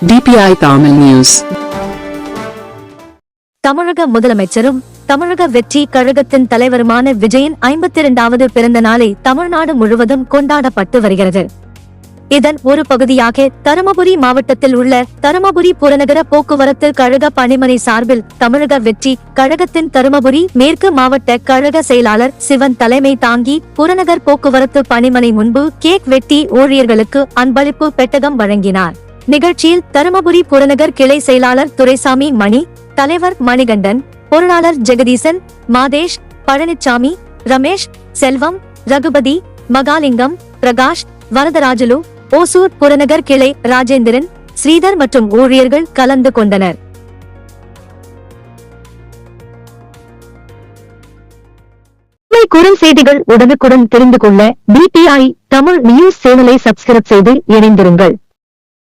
DPI Tamil News. தமிழக முதலமைச்சரும் தமிழக வெற்றி கழகத்தின் தலைவருமான விஜயின் 52வது பிறந்த நாளை தமிழ்நாடு முழுவதும் கொண்டாடப்பட்டு வருகிறது. இதன் ஒரு பகுதியாக தருமபுரி மாவட்டத்தில் உள்ள தருமபுரி புறநகர போக்குவரத்து கழக பணிமனை சார்பில் தமிழக வெற்றி கழகத்தின் தருமபுரி மேற்கு மாவட்ட கழக செயலாளர் சிவன் தலைமை தாங்கி புறநகர் போக்குவரத்து பணிமனை முன்பு கேக் வெட்டி ஊழியர்களுக்கு அன்பளிப்பு பெட்டகம் வழங்கினார். நிகழ்ச்சியில் தருமபுரி புறநகர் கிளை செயலாளர் துரைசாமி மணி, தலைவர் மணிகண்டன், பொருளாளர் ஜெகதீசன், மாதேஷ், பழனிச்சாமி, ரமேஷ், செல்வம், ரகுபதி, மகாலிங்கம், பிரகாஷ், வரதராஜலு, ஓசூர் புறநகர் கிளை ராஜேந்திரன், ஸ்ரீதர் மற்றும் ஊழியர்கள் கலந்து கொண்டனர். குறும் செய்திகள் உடனுக்குடன் தெரிந்து கொள்ள DPI தமிழ் நியூஸ் சேனலை சப்ஸ்கிரைப் செய்து இணைந்திருங்கள்.